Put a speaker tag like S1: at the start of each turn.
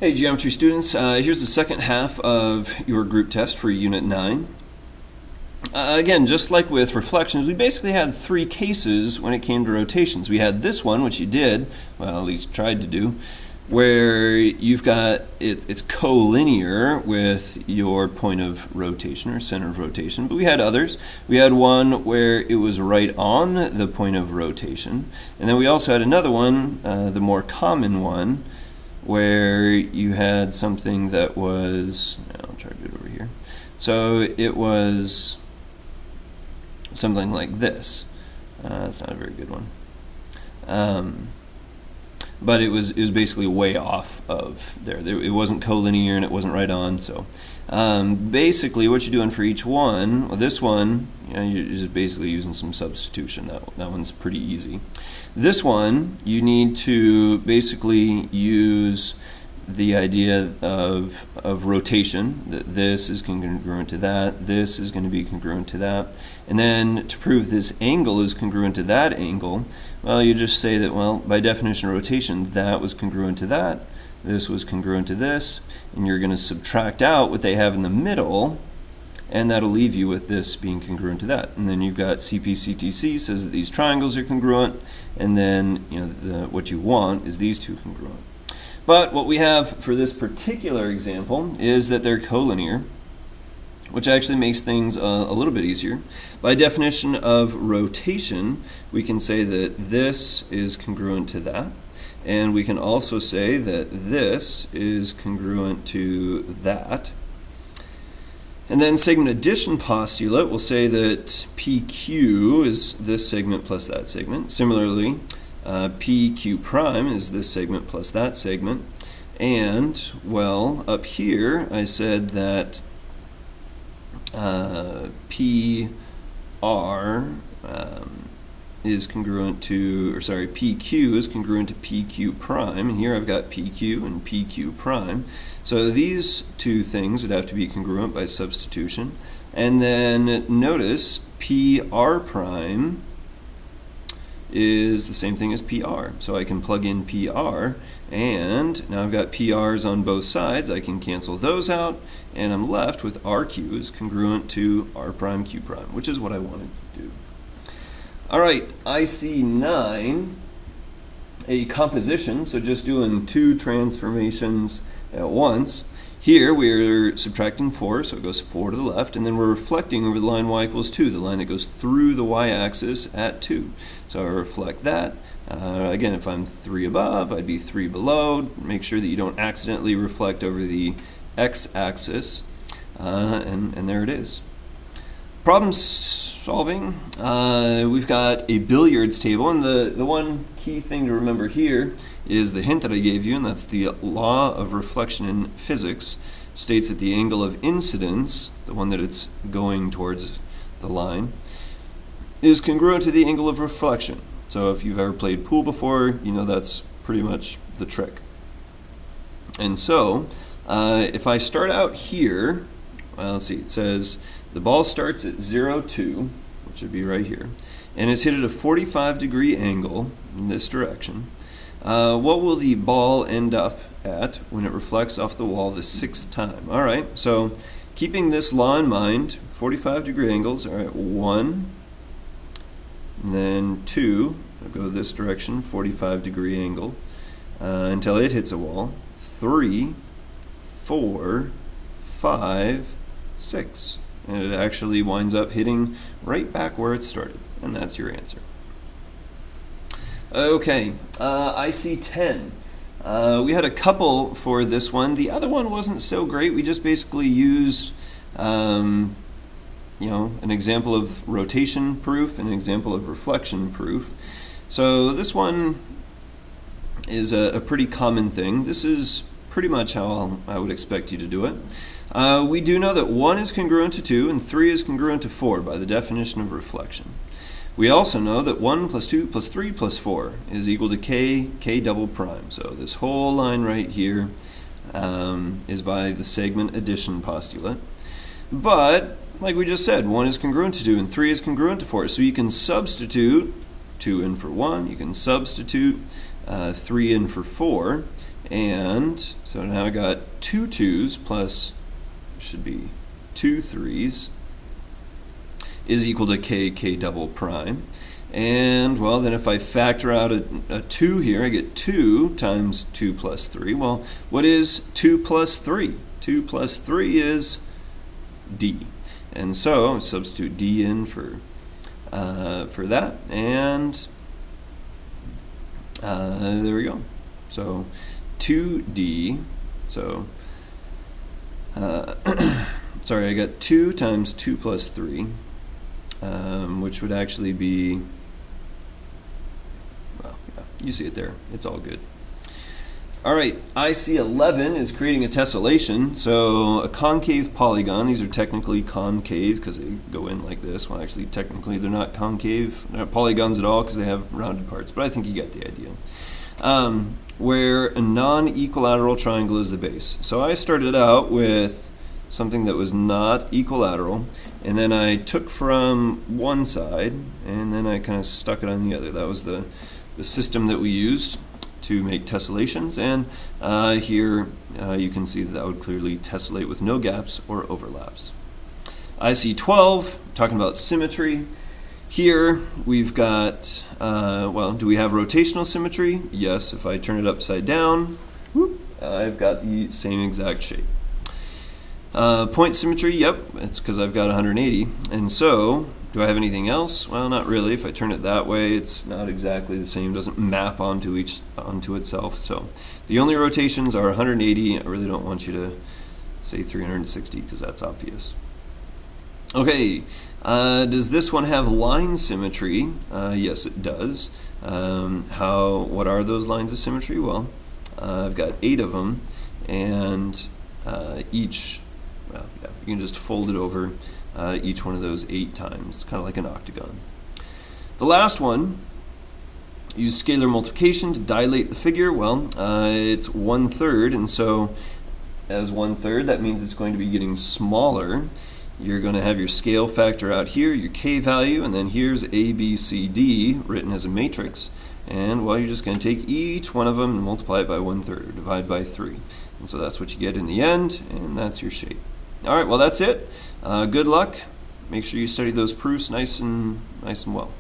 S1: Hey geometry students, here's the second half of your group test for Unit 9. Again, just like with reflections, we basically had three cases when it came to rotations. We had this one, which you did, well at least tried to do, where you've got, it's collinear with your point of rotation or center of rotation, but we had others. We had one where it was right on the point of rotation, and then we also had another one, the more common one, where you had something that was, I'll try to do it over here. So it was something like this. That's not a very good one. But it was basically way off of there. It wasn't collinear and it wasn't right on. So basically what you're doing for each one, well, this one, you're just basically using some substitution. That one's pretty easy. This one, you need to basically use the idea of rotation, that this is congruent to that, this is going to be congruent to that, and then to prove this angle is congruent to that angle, well, you just say that, well, by definition of rotation, that was congruent to that, this was congruent to this, and you're going to subtract out what they have in the middle, and that'll leave you with this being congruent to that. And then you've got CP/CTC says that these triangles are congruent, and then what you want is these two congruent. But what we have for this particular example is that they're collinear, which actually makes things a little bit easier. By definition of rotation, we can say that this is congruent to that, and we can also say that this is congruent to that. And then segment addition postulate will say that PQ is this segment plus that segment. Similarly, PQ prime is this segment plus that segment. And, well, up here I said that PR is congruent to, or sorry, PQ is congruent to PQ prime, and here I've got PQ and PQ prime. So these two things would have to be congruent by substitution. And then notice PR prime is the same thing as PR. So I can plug in PR, and now I've got PRs on both sides. I can cancel those out, and I'm left with RQ is congruent to R prime Q prime, which is what I wanted to do. All right, IC 9, a composition, so just doing two transformations at once. Here we're subtracting 4, so it goes 4 to the left, and then we're reflecting over the line y equals 2, the line that goes through the y-axis at 2. So I reflect that. Again, if I'm 3 above, I'd be 3 below. Make sure that you don't accidentally reflect over the x-axis, and there it is. Problem solving, we've got a billiards table, and the one key thing to remember here is the hint that I gave you, and that's the law of reflection in physics states that the angle of incidence, the one that it's going towards the line, is congruent to the angle of reflection. So if you've ever played pool before, you know that's pretty much the trick. And so if I start out here, well, let's see, it says the ball starts at 0, 2, which would be right here, and is hit at a 45-degree angle in this direction. What will the ball end up at when it reflects off the wall the 6th time? All right, so keeping this law in mind, 45-degree angles, all right, 1, and then 2, I'll go this direction, 45-degree angle, until it hits a wall, 3, 4, 5, 6. And it actually winds up hitting right back where it started, and that's your answer. Okay, IC 10. We had a couple for this one. The other one wasn't so great. We just basically used, an example of rotation proof and an example of reflection proof. So this one is a pretty common thing. This is pretty much how I would expect you to do it. We do know that 1 is congruent to 2 and 3 is congruent to 4 by the definition of reflection. We also know that 1 plus 2 plus 3 plus 4 is equal to k double prime. So this whole line right here is by the segment addition postulate. But, like we just said, 1 is congruent to 2 and 3 is congruent to 4. So you can substitute 2 in for 1, you can substitute 3 in for 4, And so now I got 2 2's plus, should be 2 3's, is equal to k double prime. And, well, then if I factor out a 2 here, I get 2 times 2 plus 3. Well, what is 2 plus 3? 2 plus 3 is d. And so substitute d in for that, and there we go. So 2d, so sorry, I got 2 times 2 plus 3, which would actually be, well, yeah, you see it there. It's all good. All right, IC11 is creating a tessellation. So a concave polygon, these are technically concave because they go in like this. Well, actually, technically, they're not concave, they're not polygons at all because they have rounded parts, but I think you get the idea. Where a non-equilateral triangle is the base. So I started out with something that was not equilateral, and then I took from one side, and then I kind of stuck it on the other. That was the system that we used to make tessellations, and here you can see that would clearly tessellate with no gaps or overlaps. IC12, talking about symmetry. Here we've got, well, do we have rotational symmetry? Yes, if I turn it upside down, whoop, I've got the same exact shape. Point symmetry, yep, it's because I've got 180. And so, do I have anything else? Well, not really. If I turn it that way, it's not exactly the same. It doesn't map onto itself. So the only rotations are 180. I really don't want you to say 360 because that's obvious. Okay, does this one have line symmetry? Yes, it does. What are those lines of symmetry? Well, I've got 8 of them, and each, well, yeah, you can just fold it over each one of those 8 times, kind of like an octagon. The last one, use scalar multiplication to dilate the figure. Well, it's 1/3, and so as 1/3, that means it's going to be getting smaller. You're going to have your scale factor out here, your k value, and then here's A, B, C, D written as a matrix. And, well, you're just going to take each one of them and multiply it by 1/3, or divide by 3. And so that's what you get in the end, and that's your shape. All right, well, that's it. Good luck. Make sure you study those proofs nice and well.